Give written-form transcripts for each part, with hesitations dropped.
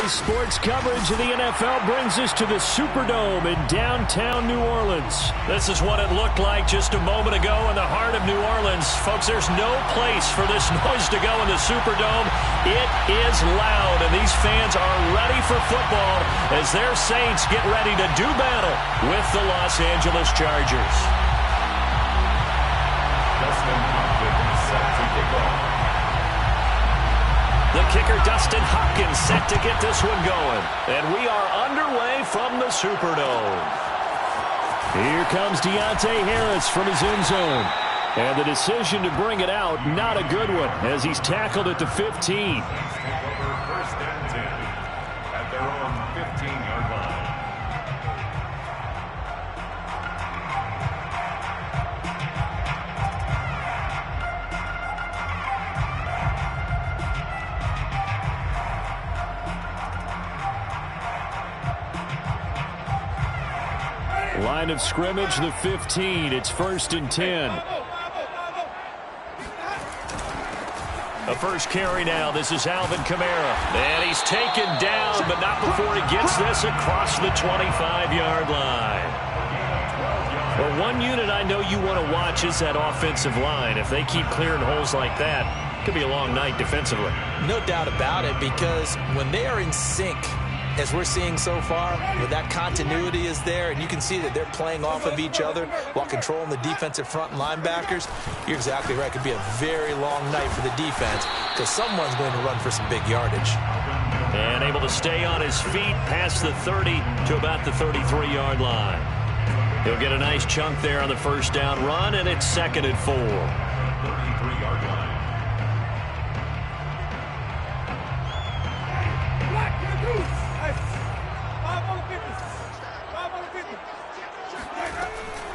Today's sports coverage of the NFL brings us to the Superdome in downtown New Orleans. This is what it looked like just a moment ago in the heart of New Orleans. Folks, there's no place for this noise to go in the Superdome. It is loud, and these fans are ready for football as their Saints get ready to do battle with the Los Angeles Chargers. The kicker, Dustin Hopkins, set to get this one going. And we are underway from the Superdome. Here comes Deontay Harris from his end zone. And the decision to bring it out, not a good one, as he's tackled at the 15. First and 10 at their own 15-yard line. Line of scrimmage, the 15. It's 1st and 10. A first carry now. This is Alvin Kamara. And he's taken down, but not before he gets this across the 25-yard line. Well, one unit I know you want to watch is that offensive line. If they keep clearing holes like that, it could be a long night defensively. No doubt about it, because when they are in sync, as we're seeing so far, where that continuity is there, and you can see that they're playing off of each other while controlling the defensive front and linebackers, you're exactly right. It could be a very long night for the defense because someone's going to run for some big yardage. And able to stay on his feet past the 30 to about the 33-yard line. He'll get a nice chunk there on the first down run, and it's 2nd and 4. 33-yard line.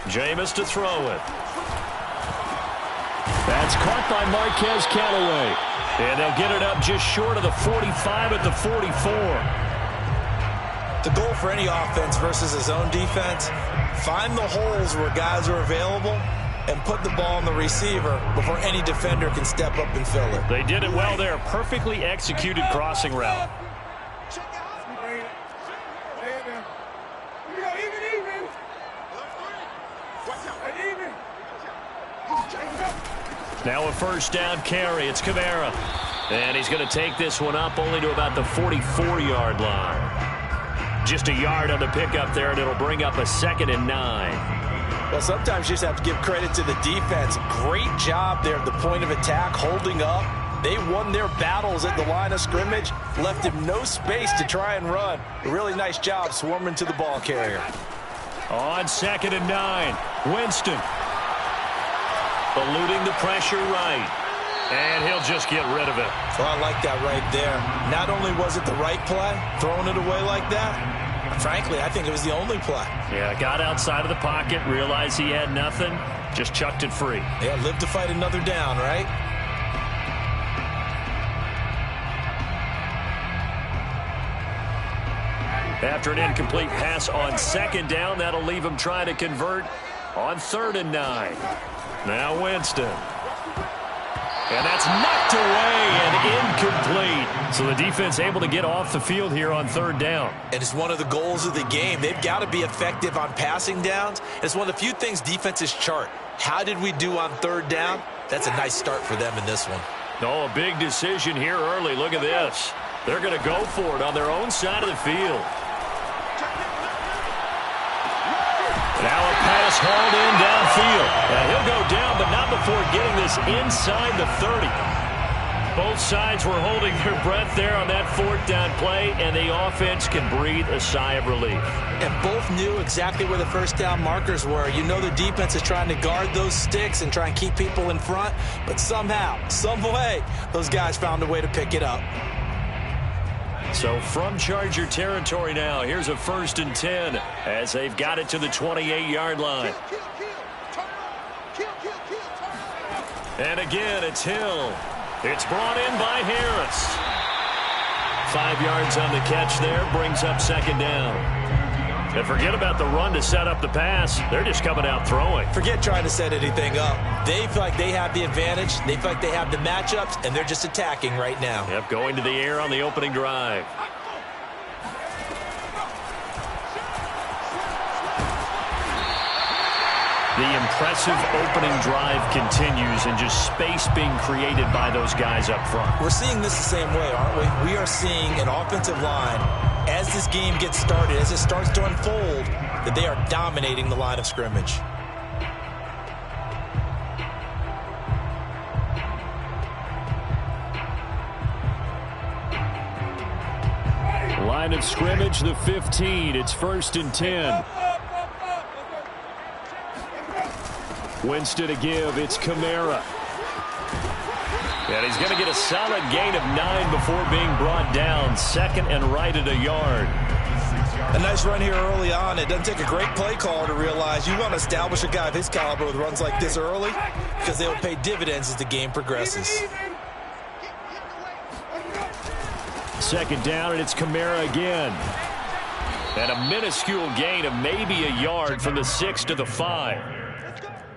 Jameis to throw it. That's caught by Marquez Callaway. And they'll get it up just short of the 45 at the 44. The goal for any offense versus his own defense, find the holes where guys are available and put the ball on the receiver before any defender can step up and fill it. They did it well there. Perfectly executed crossing route. Now a first down carry. It's Kamara. And he's going to take this one up only to about the 44-yard line. Just a yard on the pickup there, and it'll bring up a 2nd and 9. Well, sometimes you just have to give credit to the defense. Great job there at the point of attack, holding up. They won their battles at the line of scrimmage, left him no space to try and run. A really nice job swarming to the ball carrier. On 2nd and 9, Winston. Eluding the pressure right. And he'll just get rid of it. Well, I like that right there. Not only was it the right play, throwing it away like that, frankly, I think it was the only play. Yeah, got outside of the pocket, realized he had nothing, just chucked it free. Yeah, live to fight another down, right? After an incomplete pass on 2nd down, that'll leave him trying to convert on 3rd and 9. Now Winston. And that's knocked away and incomplete. So the defense able to get off the field here on 3rd down. And it's one of the goals of the game. They've got to be effective on passing downs. It's one of the few things defenses chart. How did we do on 3rd down? That's a nice start for them in this one. Oh, a big decision here early. Look at this. They're going to go for it on their own side of the field. Now a pass hauled in downfield. And he'll go down, but not before getting this inside the 30. Both sides were holding their breath there on that 4th down play, and the offense can breathe a sigh of relief. And both knew exactly where the first down markers were. You know the defense is trying to guard those sticks and try and keep people in front, but somehow, some way, those guys found a way to pick it up. So from Charger territory now, here's a 1st and 10 as they've got it to the 28-yard line. And again, it's Hill. It's brought in by Harris. 5 yards on the catch there, brings up 2nd down. And forget about the run to set up the pass. They're just coming out throwing. Forget trying to set anything up. They feel like they have the advantage. They feel like they have the matchups, and they're just attacking right now. Yep, going to the air on the opening drive. The impressive opening drive continues and just space being created by those guys up front. We're seeing this the same way, aren't we? We are seeing an offensive line, as this game gets started, as it starts to unfold, that they are dominating the line of scrimmage. Line of scrimmage, the 15. It's 1st and 10. Winston to give. It's Kamara. And he's going to get a solid gain of 9 before being brought down. 2nd and right at a yard. A nice run here early on. It doesn't take a great play caller to realize you want to establish a guy of his caliber with runs like this early because they will pay dividends as the game progresses. 2nd down, and it's Kamara again. And a minuscule gain of maybe a yard from the 6 to the 5.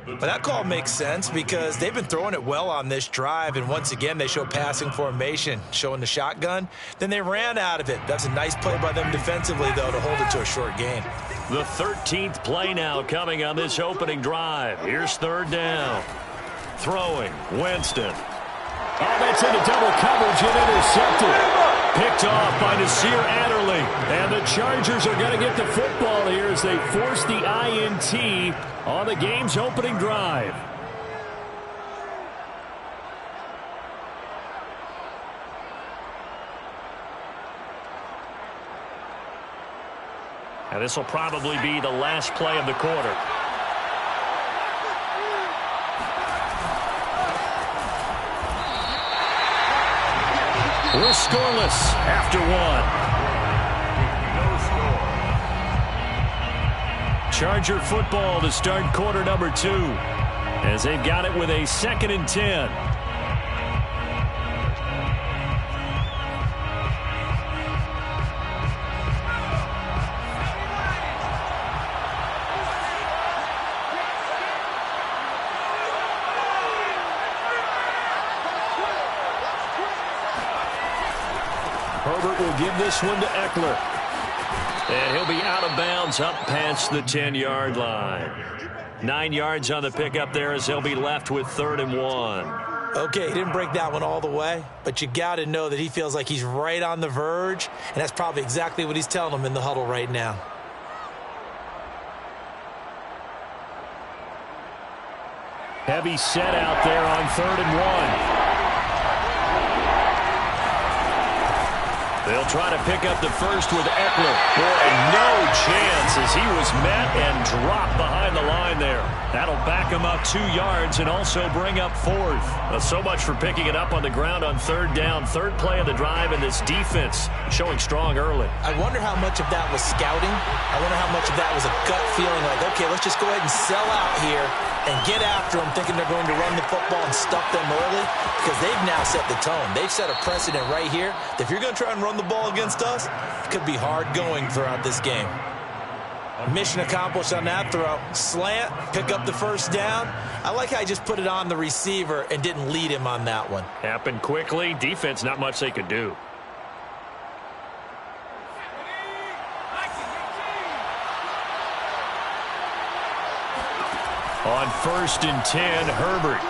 But that call makes sense because they've been throwing it well on this drive, and once again they show passing formation, showing the shotgun. Then they ran out of it. That's a nice play by them defensively, though, to hold it to a short gain. The 13th play now coming on this opening drive. Here's 3rd down. Throwing, Winston. Oh, that's into double coverage and intercepted. Picked off by Nasir Adderley. And the Chargers are going to get the football here as they force the INT on the game's opening drive. And this will probably be the last play of the quarter. We're scoreless after 1. Charger football to start quarter number 2 as they've got it with a 2nd and 10. Herbert will give this one to Eckler. And he'll be out of bounds up past the 10-yard line. 9 yards on the pickup there as they'll be left with 3rd and 1. Okay, he didn't break that one all the way, but you got to know that he feels like he's right on the verge, and that's probably exactly what he's telling them in the huddle right now. Heavy set out there on 3rd and 1. They'll try to pick up the first with Eckler. Boy, no chance as he was met and dropped behind the line there. That'll back him up 2 yards and also bring up 4th. So much for picking it up on the ground on 3rd down. 3rd play of the drive, and this defense showing strong early. I wonder how much of that was scouting. I wonder how much of that was a gut feeling like, okay, let's just go ahead and sell out here and get after them, thinking they're going to run the football and stuff them early, because they've now set the tone. They've set a precedent right here. If you're going to try and run the ball against us, it could be hard going throughout this game. Mission accomplished on that throw. Slant, pick up the 1st down. I like how he just put it on the receiver and didn't lead him on that one. Happened quickly. Defense, not much they could do. On 1st and 10, Herbert.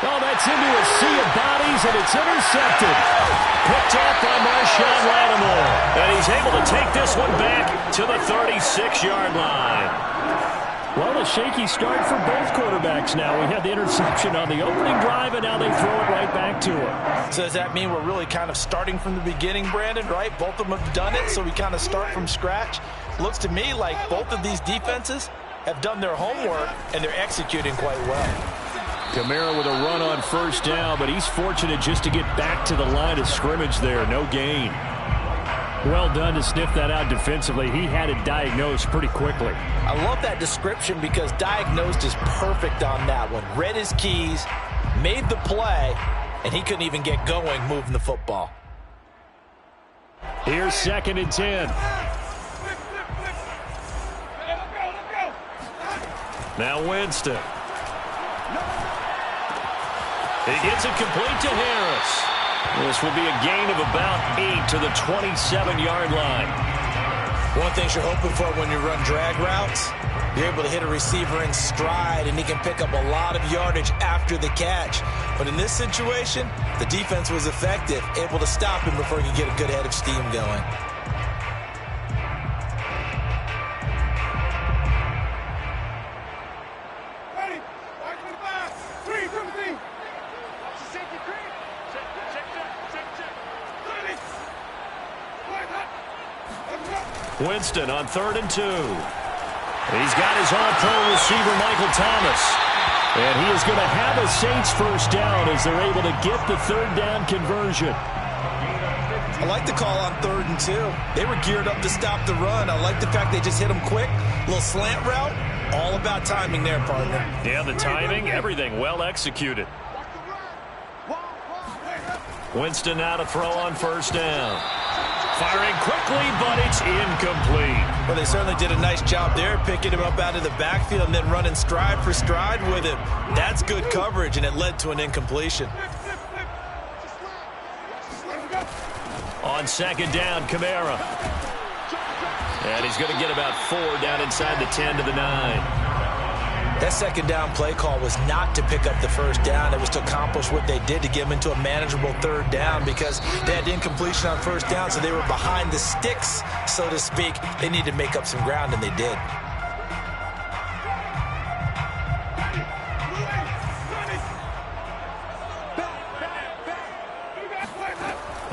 Oh, that's into a sea of bodies, and it's intercepted. Picked off by Marshawn Lattimore. And he's able to take this one back to the 36-yard line. Well, a shaky start for both quarterbacks now. We had the interception on the opening drive, and now they throw it right back to him. So does that mean we're really kind of starting from the beginning, Brandon, right? Both of them have done it, so we kind of start from scratch. Looks to me like both of these defenses have done their homework, and they're executing quite well. Kamara with a run on 1st down, but he's fortunate just to get back to the line of scrimmage there. No gain. Well done to sniff that out defensively. He had it diagnosed pretty quickly. I love that description because diagnosed is perfect on that one. Read his keys, made the play, and he couldn't even get going moving the football. Here's 2nd and 10. Now Winston. He gets it complete to Harris. This will be a gain of about 8 to the 27-yard line. One thing you're hoping for when you run drag routes, you're able to hit a receiver in stride, and he can pick up a lot of yardage after the catch. But in this situation, the defense was effective, able to stop him before he could get a good head of steam going. Winston on 3rd and 2. He's got his all-pro receiver, Michael Thomas. And he is going to have a Saints first down as they're able to get the 3rd down conversion. I like the call on 3rd and 2. They were geared up to stop the run. I like the fact they just hit him quick. A little slant route. All about timing there, partner. Yeah, the timing, everything well executed. Winston now to throw on 1st down. Firing quickly, but it's incomplete. Well, they certainly did a nice job there, picking him up out of the backfield and then running stride for stride with him. That's good coverage, and it led to an incompletion. On 2nd down, Kamara. And he's going to get about 4 down inside the 10 to the 9. That 2nd down play call was not to pick up the 1st down. It was to accomplish what they did, to get them into a manageable 3rd down, because they had incompletion on 1st down, so they were behind the sticks, so to speak. They needed to make up some ground, and they did.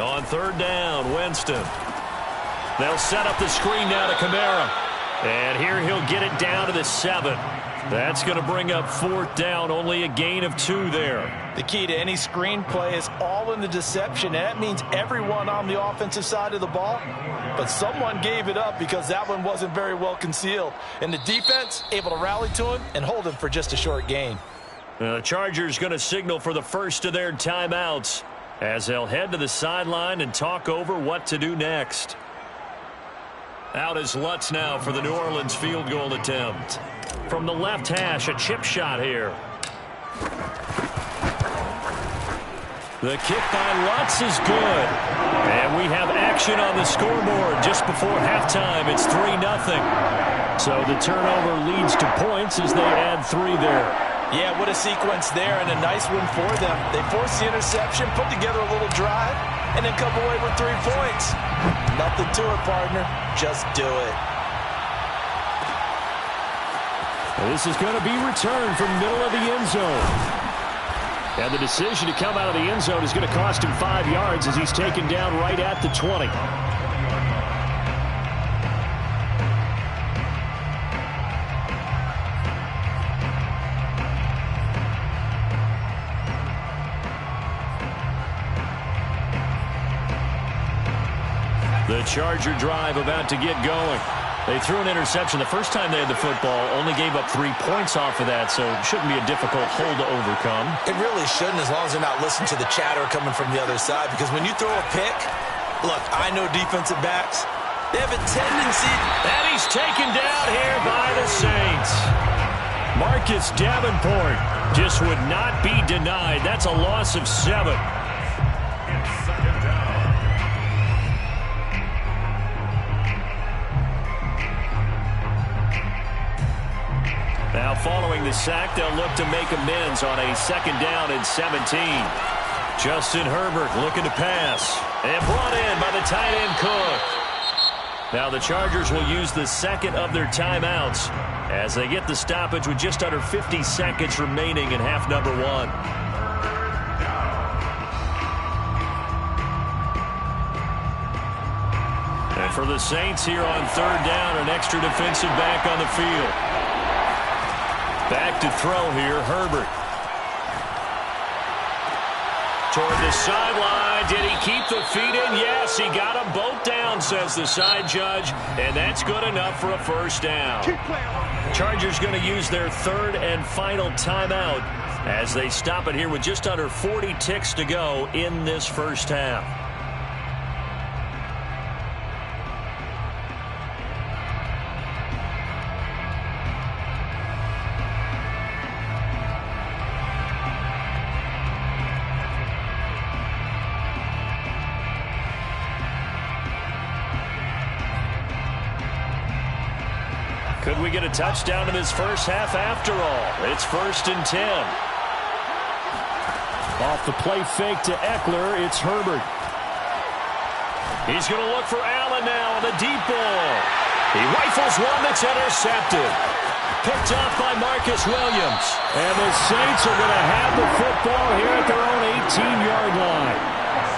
On 3rd down, Winston. They'll set up the screen now to Kamara. And here he'll get it down to the 7. That's going to bring up 4th down, only a gain of 2 there. The key to any screen play is all in the deception, and that means everyone on the offensive side of the ball. But someone gave it up because that one wasn't very well concealed. And the defense able to rally to him and hold him for just a short gain. The Chargers going to signal for the first of their timeouts as they'll head to the sideline and talk over what to do next. Out is Lutz now for the New Orleans field goal attempt. From the left hash, a chip shot here. The kick by Lutz is good. And we have action on the scoreboard just before halftime. It's 3-0. So the turnover leads to points as they add 3 there. Yeah, what a sequence there, and a nice one for them. They forced the interception, put together a little drive, and then come away with 3 points. Nothing to it, partner. Just do it. This is going to be returned from middle of the end zone. And the decision to come out of the end zone is going to cost him 5 yards as he's taken down right at the 20. The Charger drive about to get going. They threw an interception the first time they had the football, only gave up 3 points off of that, so it shouldn't be a difficult hole to overcome. It really shouldn't, as long as they're not listening to the chatter coming from the other side, because when you throw a pick, look, I know defensive backs, they have a tendency. And he's taken down here by the Saints. Marcus Davenport just would not be denied. That's a loss of 7. Now following the sack, they'll look to make amends on a 2nd down and 17. Justin Herbert looking to pass. And brought in by the tight end Cook. Now the Chargers will use the 2nd of their timeouts as they get the stoppage with just under 50 seconds remaining in half number 1. And for the Saints here on 3rd down, an extra defensive back on the field. Back to throw here, Herbert. Toward the sideline. Did he keep the feet in? Yes, he got them both down, says the side judge. And that's good enough for a 1st down. Chargers going to use their 3rd and final timeout as they stop it here with just under 40 ticks to go in this first half. Could we get a touchdown in this first half after all? It's 1st and 10. Off the play fake to Eckler, it's Herbert. He's going to look for Allen now on the deep ball. He rifles one that's intercepted. Picked off by Marcus Williams. And the Saints are going to have the football here at their own 18-yard line.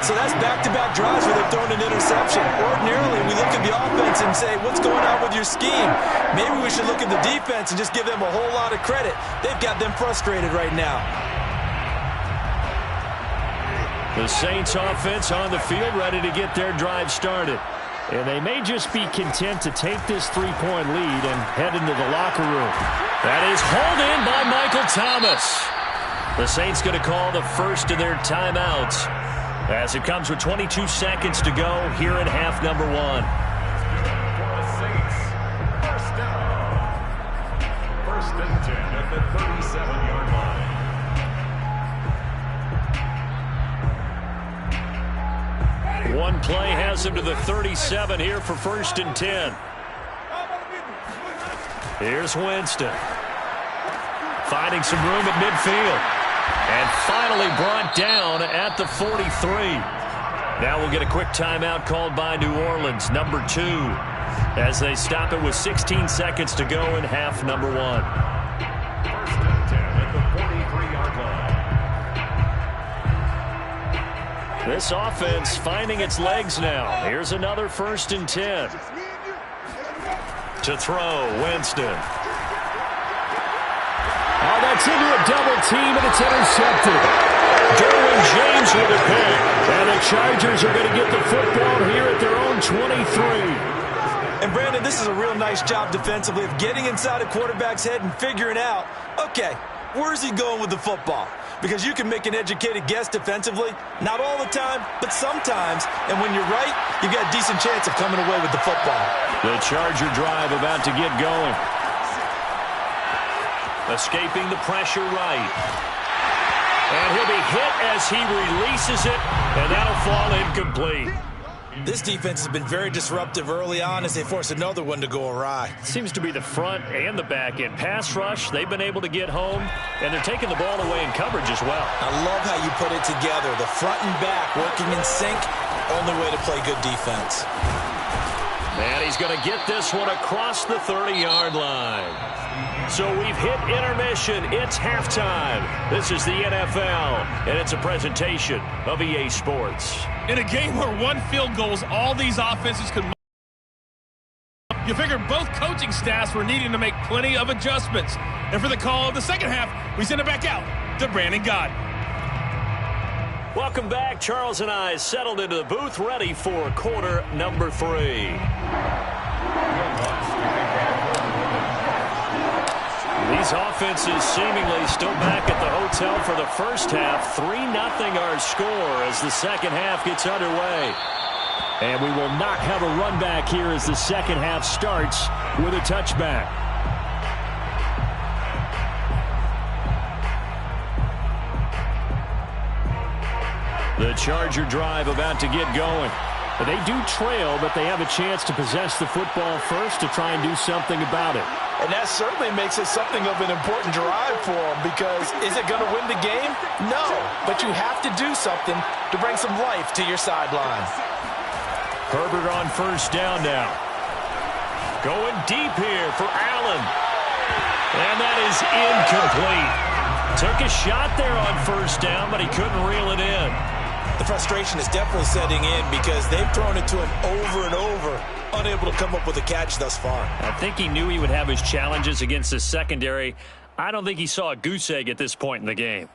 So that's back-to-back drives where they've thrown an interception. Ordinarily, we look at the offense and say, what's going on with your scheme? Maybe we should look at the defense and just give them a whole lot of credit. They've got them frustrated right now. The Saints offense on the field ready to get their drive started. And they may just be content to take this 3-point lead and head into the locker room. That is hauled in by Michael Thomas. The Saints going to call the first of their timeouts as it comes with 22 seconds to go here in half number 1. For the Saints, first down. 1st and 10 at the 37-yard line. One play has him to the 37 here for 1st and 10. Here's Winston. Finding some room at midfield. And finally brought down at the 43. Now we'll get a quick timeout called by New Orleans, number 2, as they stop it with 16 seconds to go in half number 1. 1st and 10 at the 43-yard line. This offense finding its legs now. Here's another 1st and 10. To throw, Winston. Oh, that's into a double team, and it's intercepted. Derwin James with a pick. And the Chargers are going to get the football here at their own 23. And, Brandon, this is a real nice job defensively of getting inside a quarterback's head and figuring out, okay, where's he going with the football? Because you can make an educated guess defensively. Not all the time, but sometimes. And when you're right, you've got a decent chance of coming away with the football. The Charger drive about to get going. Escaping the pressure right. And he'll be hit as he releases it, and that'll fall incomplete. This defense has been very disruptive early on as they force another one to go awry. Seems to be the front and the back end. Pass rush, they've been able to get home, and they're taking the ball away in coverage as well. I love how you put it together. The front and back working in sync, only way to play good defense. And he's going to get this one across the 30-yard line. So we've hit intermission. It's halftime. This is the NFL, and it's a presentation of EA Sports. In a game where one field goal is all these offenses could, you figure both coaching staffs were needing to make plenty of adjustments. And for the call of the second half, we send it back out to Brandon Gaudin. Welcome back. Charles and I settled into the booth, ready for quarter number 3. These offenses seemingly still back at the hotel for the first half. 3-0 our score as the second half gets underway. And we will not have a run back here as the second half starts with a touchback. The Charger drive about to get going. They do trail, but they have a chance to possess the football first to try and do something about it. And that certainly makes it something of an important drive for them, because is it going to win the game? No, but you have to do something to bring some life to your sideline. Herbert on first down now. Going deep here for Allen. And that is incomplete. Took a shot there on first down, but he couldn't reel it in. The frustration is definitely setting in because they've thrown it to him over and over, unable to come up with a catch thus far. I think he knew he would have his challenges against the secondary. I don't think he saw a goose egg at this point in the game.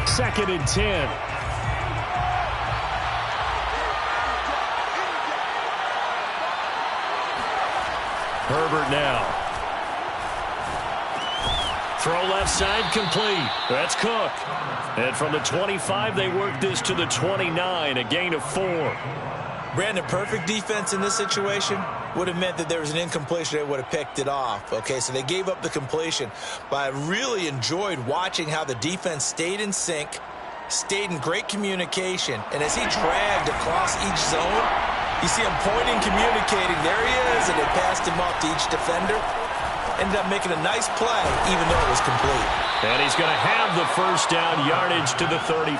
Second and 10. Herbert now. Throw left side complete. That's Cook. And from the 25, they work this to the 29, a gain of 4. Brandon, perfect defense in this situation. would have meant that there was an incompletion. They would have picked it off. Okay, so they gave up the completion. But I really enjoyed watching how the defense stayed in sync, stayed in great communication. And as he dragged across each zone, you see him pointing, communicating. There he is, and they passed him off to each defender. Ended up making a nice play, even though it was complete. And he's going to have the first down, yardage to the 35.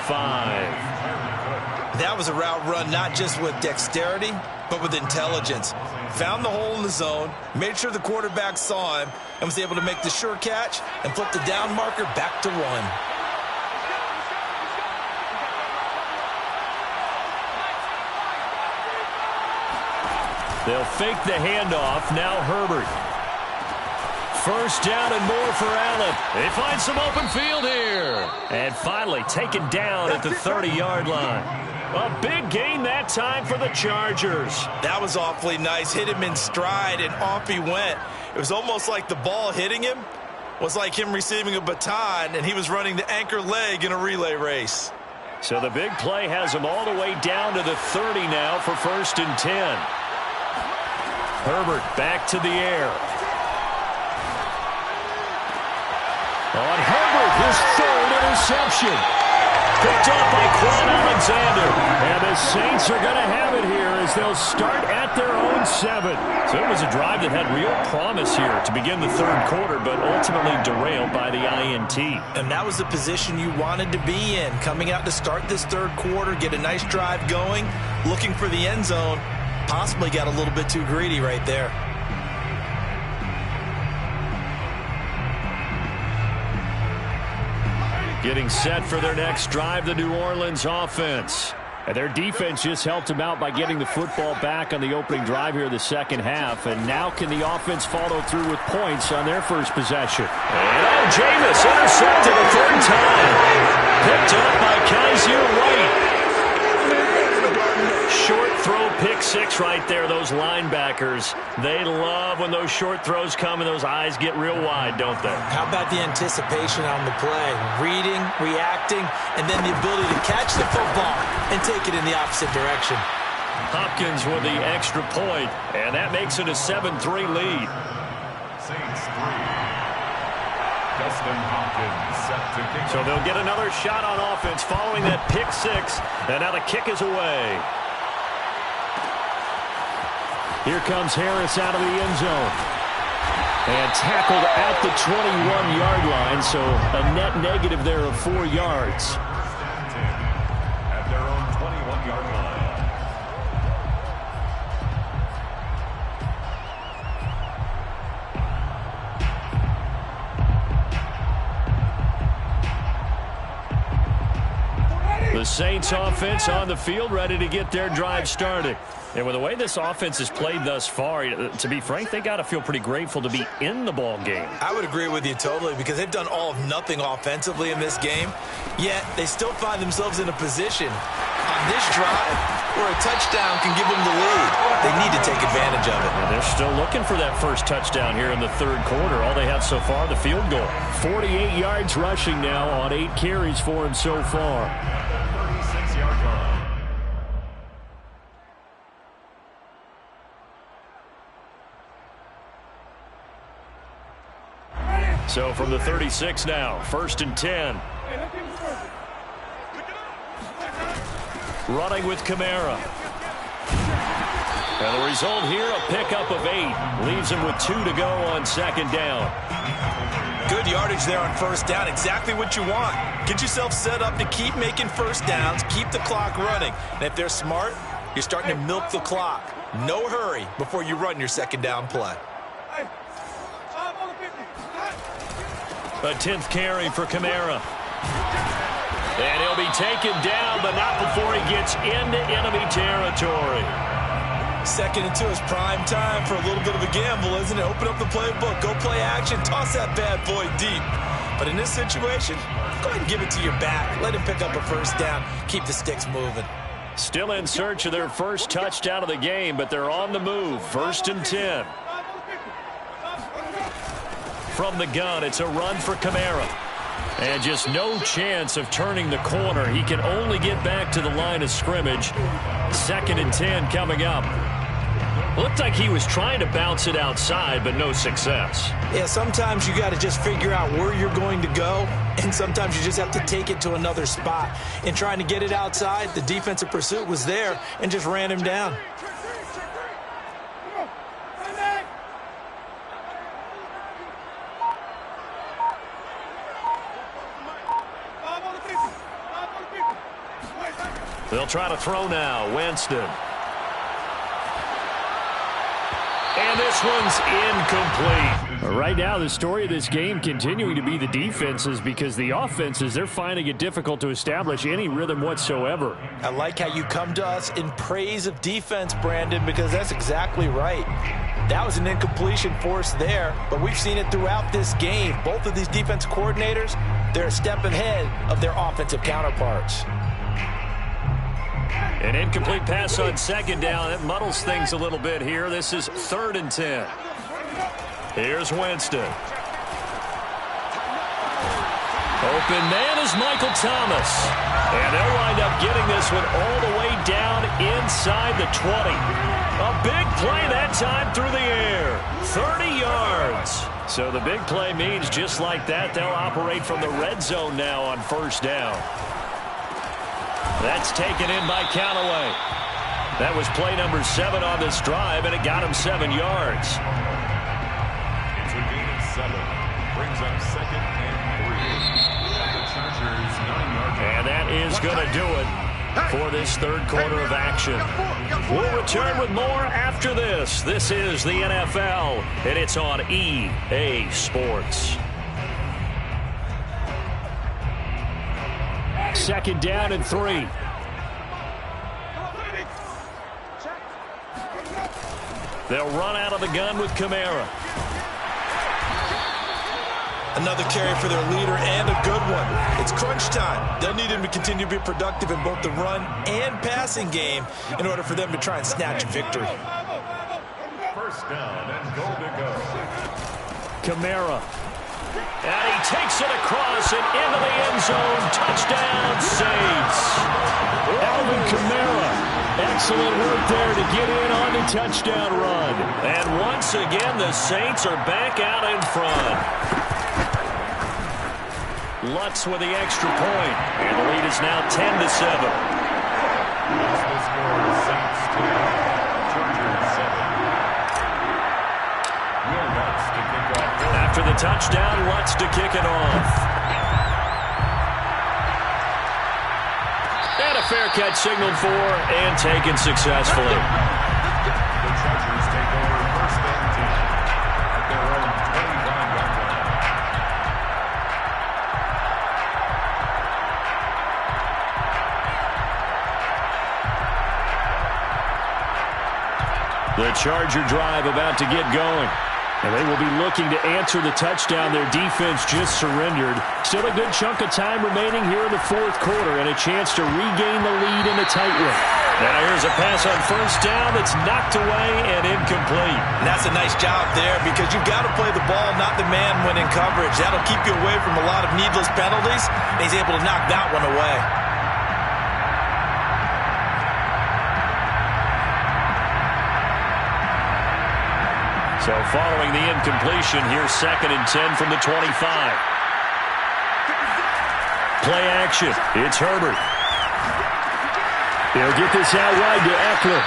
That was a route run not just with dexterity, but with intelligence. Found the hole in the zone, made sure the quarterback saw him, and was able to make the sure catch and flip the down marker back to 1. They'll fake the handoff. Now Herbert. First down and more for Allen. They find some open field here. And finally taken down at the 30-yard line. A big gain that time for the Chargers. That was awfully nice. Hit him in stride, and off he went. It was almost like the ball hitting him was like him receiving a baton, and he was running the anchor leg in a relay race. So the big play has him all the way down to the 30 now for 1st and 10. Herbert back to the air. On Herbert, his 3rd interception. Picked up by Quan Alexander. And the Saints are going to have it here as they'll start at their own 7. So it was a drive that had real promise here to begin the 3rd quarter, but ultimately derailed by the INT. And that was the position you wanted to be in. Coming out to start this 3rd quarter, get a nice drive going, looking for the end zone. Possibly got a little bit too greedy right there. Getting set for their next drive, the New Orleans offense. And their defense just helped them out by getting the football back on the opening drive here in the second half. And now can the offense follow through with points on their first possession? And Jameis intercepted a 3rd time. Picked up by Kaiser White. Short throw, pick 6 right there. Those linebackers, they love when those short throws come and those eyes get real wide, don't they? How about the anticipation on the play? Reading, reacting, and then the ability to catch the football and take it in the opposite direction. Hopkins with the extra point, and that makes it a 7-3 lead. Saints 3. Dustin Hopkins set to kick. So they'll get another shot on offense following that pick 6, and now the kick is away. Here comes Harris out of the end zone. And tackled at the 21-yard line, so a net negative there of 4 yards. At their own 21-yard line. The Saints offense on the field, ready to get their drive started. And with the way this offense has played thus far, to be frank, they got to feel pretty grateful to be in the ball game. I would agree with you totally, because they've done all of nothing offensively in this game, yet they still find themselves in a position on this drive where a touchdown can give them the lead. They need to take advantage of it. And they're still looking for that first touchdown here in the 3rd quarter. All they have so far, the field goal. 48 yards rushing now on 8 carries for him so far. 36-yard line. So from the 36 now, 1st and 10. Running with Kamara. And the result here, a pickup of 8. Leaves him with 2 to go on 2nd down. Good yardage there on 1st down. Exactly what you want. Get yourself set up to keep making 1st downs, keep the clock running. And if they're smart, you're starting to milk the clock. No hurry before you run your 2nd down play. A 10th carry for Kamara. And he'll be taken down, but not before he gets into enemy territory. 2nd and 2 is prime time for a little bit of a gamble, isn't it? Open up the playbook, go play action, toss that bad boy deep. But in this situation, go ahead and give it to your back. Let him pick up a 1st down. Keep the sticks moving. Still in search of their first touchdown of the game, but they're on the move. 1st and 10. From the gun, it's a run for Kamara. And just no chance of turning the corner. He can only get back to the line of scrimmage. 2nd and 10 coming up. Looked like he was trying to bounce it outside, but no success. Yeah, sometimes you got to just figure out where you're going to go, and sometimes you just have to take it to another spot. In trying to get it outside, the defensive pursuit was there and just ran him down. They'll try to throw now. Winston. And this one's incomplete. Right now, the story of this game continuing to be the defenses, because the offenses, they're finding it difficult to establish any rhythm whatsoever. I like how you come to us in praise of defense, Brandon, because that's exactly right. That was an incompletion force there, but we've seen it throughout this game. Both of these defense coordinators, they're a step ahead of their offensive counterparts. An incomplete pass on second down. It muddles things a little bit here. This is 3rd and 10. Here's Winston. Open man is Michael Thomas. And they'll wind up getting this one all the way down inside the 20. A big play that time through the air. 30 yards. So the big play means just like that, they'll operate from the red zone now on 1st down. That's taken in by Callaway. That was play number 7 on this drive, and it got him 7 yards. It's a gain of 7. Brings up 2nd and 3. The Chargers 9-yard. And that is going to do it for this 3rd quarter of action. We'll return with more after this. This is the NFL, and it's on EA Sports. 2nd down and 3. They'll run out of the gun with Kamara. Another carry for their leader, and a good one. It's crunch time. They'll need him to continue to be productive in both the run and passing game in order for them to try and snatch a victory. 1st down and goal to go. Kamara. And he takes it across and into the end zone. Touchdown, Saints. Alvin Kamara. Excellent work there to get in on the touchdown run. And once again, the Saints are back out in front. Lutz with the extra point. And the lead is now 10-7. That's the score. Saints 2, Chargers 7. Will Lutz to kick off. After the touchdown, Lutz to kick it off. And a fair catch signaled for and taken successfully. The Chargers take over 1st and 10 at their own 25-yard line. The Charger drive about to get going. And they will be looking to answer the touchdown their defense just surrendered. Still a good chunk of time remaining here in the 4th quarter, and a chance to regain the lead in a tight one. Now here's a pass on 1st down that's knocked away and incomplete. And that's a nice job there, because you've got to play the ball, not the man when in coverage. That'll keep you away from a lot of needless penalties, and he's able to knock that one away. So following the incompletion, here's 2nd and 10 from the 25. Play action. It's Herbert. They'll get this out wide to Eckler.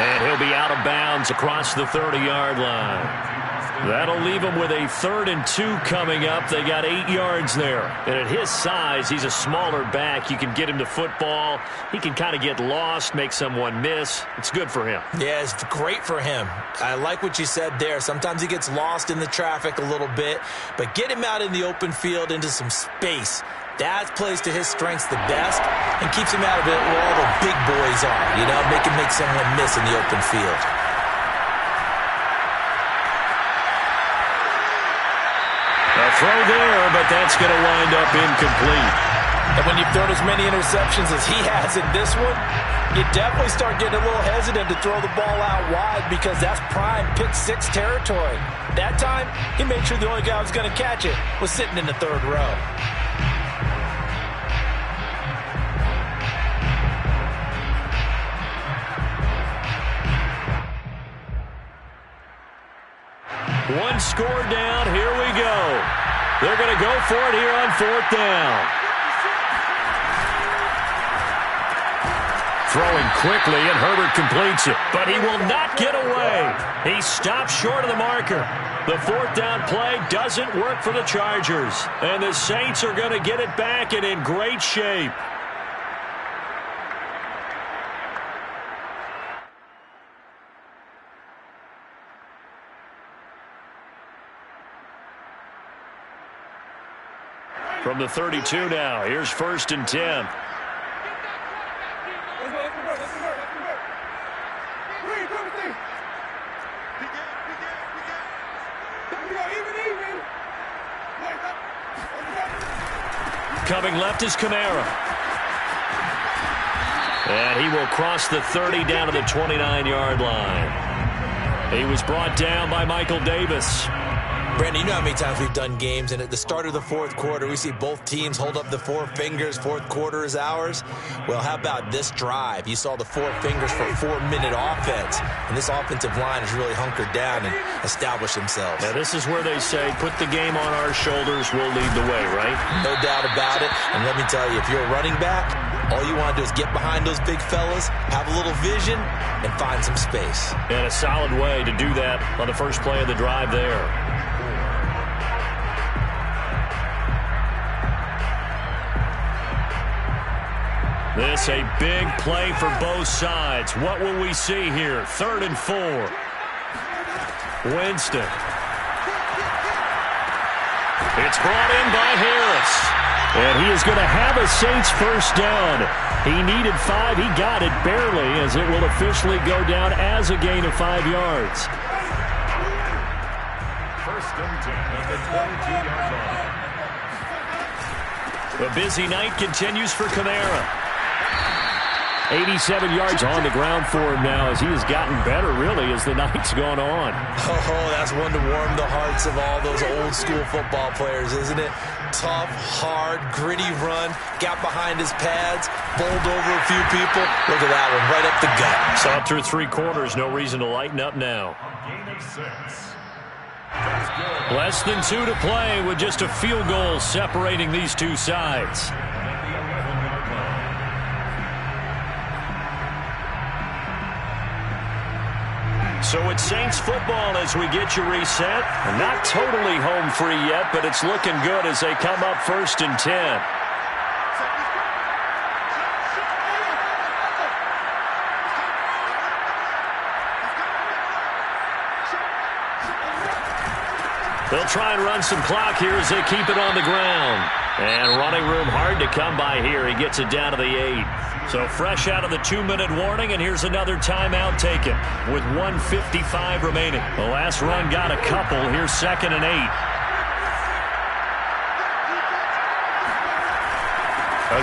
And he'll be out of bounds across the 30-yard line. That'll leave him with a 3rd and 2 coming up. They got 8 yards there. And at his size, he's a smaller back. You can get him to football. He can kind of get lost, make someone miss. It's good for him. Yeah, it's great for him. I like what you said there. Sometimes he gets lost in the traffic a little bit, but get him out in the open field into some space. That plays to his strengths the best and keeps him out of it where all the big boys are, you know, make someone miss in the open field. A throw there, but that's going to wind up incomplete. And when you've thrown as many interceptions as he has in this one, you definitely start getting a little hesitant to throw the ball out wide, because that's prime pick 6 territory. That time, he made sure the only guy who was going to catch it was sitting in the 3rd row. One score down. Here we go. They're going to go for it here on 4th down. Throwing quickly, and Herbert completes it. But he will not get away. He stops short of the marker. The 4th down play doesn't work for the Chargers. And the Saints are going to get it back and in great shape. From the 32 now, here's 1st and 10. Coming left is Kamara. And he will cross the 30 down to the 29-yard line. He was brought down by Michael Davis. Brandon, you know how many times we've done games, and at the start of the 4th quarter, we see both teams hold up the 4 fingers, 4th quarter is ours. Well, how about this drive? You saw the 4 fingers for 4-minute offense, and this offensive line has really hunkered down and established themselves. Now, this is where they say, put the game on our shoulders, we'll lead the way, right? No doubt about it, and let me tell you, if you're a running back, all you want to do is get behind those big fellas, have a little vision, and find some space. And a solid way to do that on the first play of the drive there. This a big play for both sides. What will we see here? 3rd and 4. Winston. It's brought in by Harris. And he is going to have a Saints first down. He needed 5. He got it barely, as it will officially go down as a gain of 5 yards. 1st and 10 at the 22-yard line. A busy night continues for Kamara. 87 yards on the ground for him now, as he has gotten better, really, as the night's gone on. Oh, that's one to warm the hearts of all those old-school football players, isn't it? Tough, hard, gritty run, got behind his pads, bowled over a few people. Look at that one, right up the gut. Saw it through 3 quarters, no reason to lighten up now. Gain of 6. Less than 2 to play, with just a field goal separating these two sides. So it's Saints football as we get you reset. Not totally home free yet, but it's looking good as they come up 1st and 10. They'll try and run some clock here as they keep it on the ground. And running room hard to come by here. He gets it down to the 8. So fresh out of the 2-minute warning, and here's another timeout taken with 1:55 remaining. The last run got a couple. Here's 2nd and 8.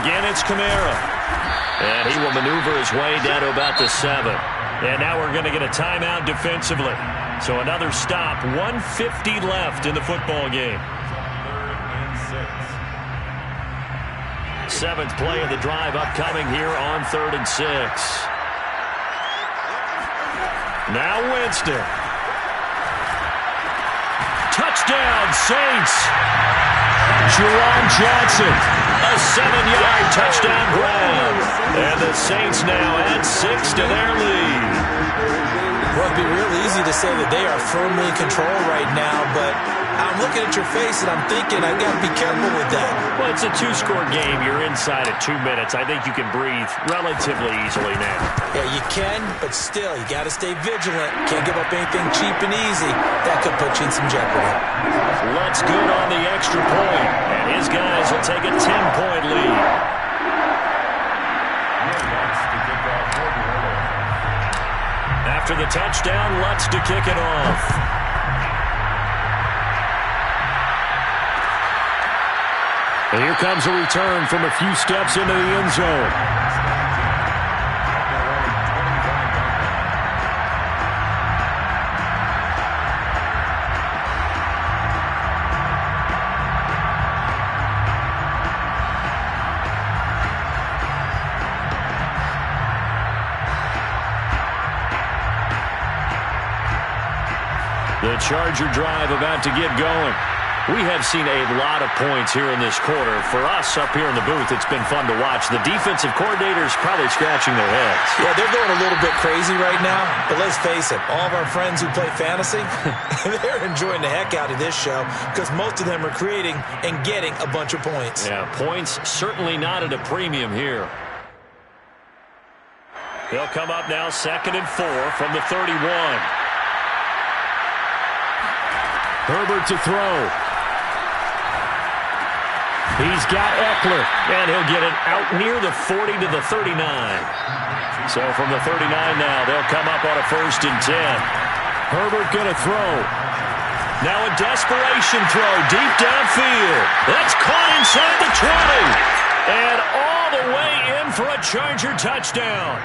Again, it's Kamara. And he will maneuver his way down to about the 7. And now we're going to get a timeout defensively. So another stop, 1:50 left in the football game. 7th play of the drive upcoming here on 3rd and 6. Now Winston. Touchdown, Saints. Jerome Johnson. A 7-yard touchdown grab. And the Saints now add 6 to their lead. Well, it'd be real easy to say that they are firmly in control right now, but I'm looking at your face and I'm thinking I got to be careful with that. Well, it's a 2-score game. You're inside at 2 minutes. I think you can breathe relatively easily now. Yeah, you can, but still, you got to stay vigilant. Can't give up anything cheap and easy. That could put you in some jeopardy. Lutt's good on the extra point, and his guys will take a 10-point lead. After the touchdown, Lutz to kick it off. And here comes a return from a few steps into the end zone. The Charger drive about to get going. We have seen a lot of points here in this quarter. For us up here in the booth, it's been fun to watch. The defensive coordinators probably scratching their heads. Yeah, they're going a little bit crazy right now. But let's face it, all of our friends who play fantasy, they're enjoying the heck out of this show because most of them are creating and getting a bunch of points. Yeah, points certainly not at a premium here. They'll come up now 2nd and 4 from the 31. Herbert to throw. He's got Eckler, and he'll get it out near the 40 to the 39. So from the 39 now, they'll come up on a 1st and 10. Herbert going to throw. Now a desperation throw deep downfield. That's caught inside the 20. And all the way in for a Charger touchdown.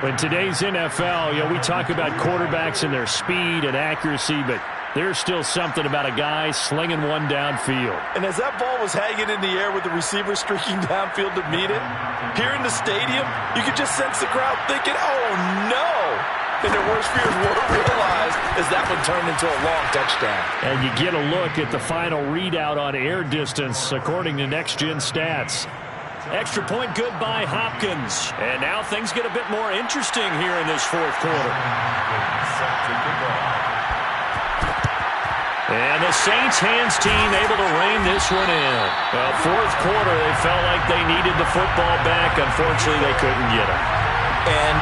In today's NFL, we talk about quarterbacks and their speed and accuracy, but there's still something about a guy slinging one downfield. And as that ball was hanging in the air with the receiver streaking downfield to meet it, here in the stadium, you could just sense the crowd thinking, oh, no. And their worst fears were realized as that one turned into a long touchdown. And you get a look at the final readout on air distance, according to Next Gen Stats. Extra point good by Hopkins. And now things get a bit more interesting here in this 4th quarter. And the Saints hands team able to rein this one in. Well, 4th quarter, they felt like they needed the football back. Unfortunately, they couldn't get it. And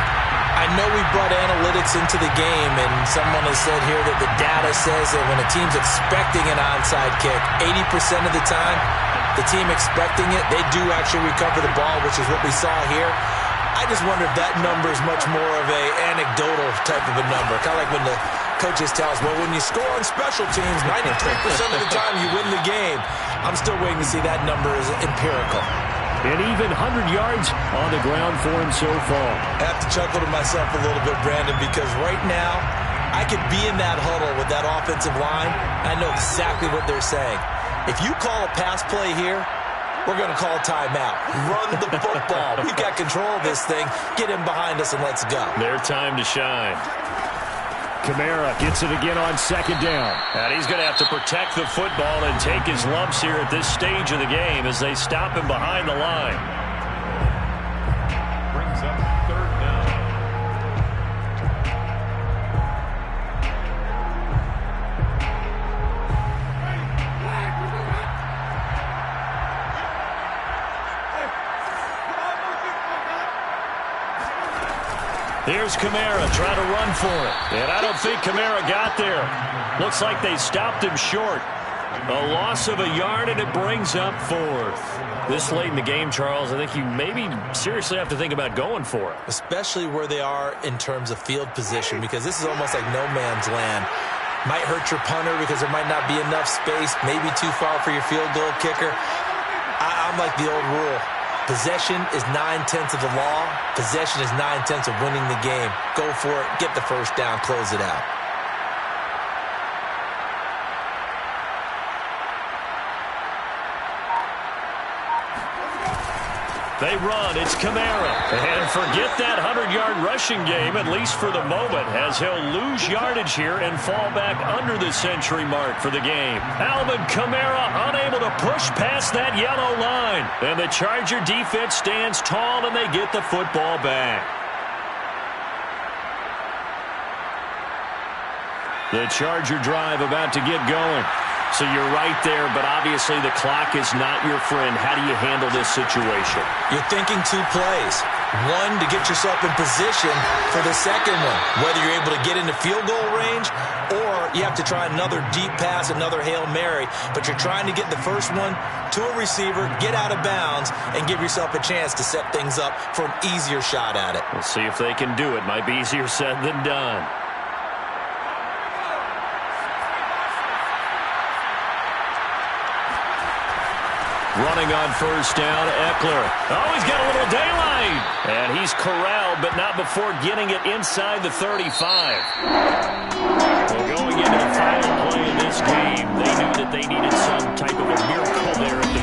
I know we brought analytics into the game, and someone has said here that the data says that when a team's expecting an onside kick, 80% of the time, the team expecting it, they do actually recover the ball, which is what we saw here. I just wonder if that number is much more of a anecdotal type of a number. Kind of like when the coaches tell us, well, when you score on special teams, 93% of the time you win the game. I'm still waiting to see that number is empirical. And even 100 yards on the ground for him so far. I have to chuckle to myself a little bit, Brandon, because right now I could be in that huddle with that offensive line. I know exactly what they're saying. If you call a pass play here, we're going to call a timeout. Run the football. We've got control of this thing. Get him behind us and let's go. Their time to shine. Kamara gets it again on 2nd down. And he's going to have to protect the football and take his lumps here at this stage of the game as they stop him behind the line. Brings up 3rd down. Here's Kamara trying to run for it. And I don't think Kamara got there. Looks like they stopped him short. A loss of a yard, and it brings up 4th. This late in the game, Charles, I think you maybe seriously have to think about going for it. Especially where they are in terms of field position, because this is almost like no man's land. Might hurt your punter because there might not be enough space, maybe too far for your field goal kicker. I'm like the old rule. Possession is 9/10 of the law. Possession is 9/10 of winning the game. Go for it. Get the first down. Close it out. They run. It's Kamara. And forget that 100-yard rushing game, at least for the moment, as he'll lose yardage here and fall back under the century mark for the game. Alvin Kamara unable to push past that yellow line. And the Charger defense stands tall, and they get the football back. The Charger drive about to get going. So you're right there, but obviously the clock is not your friend. How do you handle this situation? You're thinking 2 plays. One, to get yourself in position for the second one, whether you're able to get into field goal range or you have to try another deep pass, another Hail Mary, but you're trying to get the first one to a receiver, get out of bounds, and give yourself a chance to set things up for an easier shot at it. We'll see if they can do it. Might be easier said than done. Running on first down, Eckler. Oh, he's got a little daylight. And he's corralled, but not before getting it inside the 35. Well, going into the final play of this game, they knew that they needed some type of a miracle there at the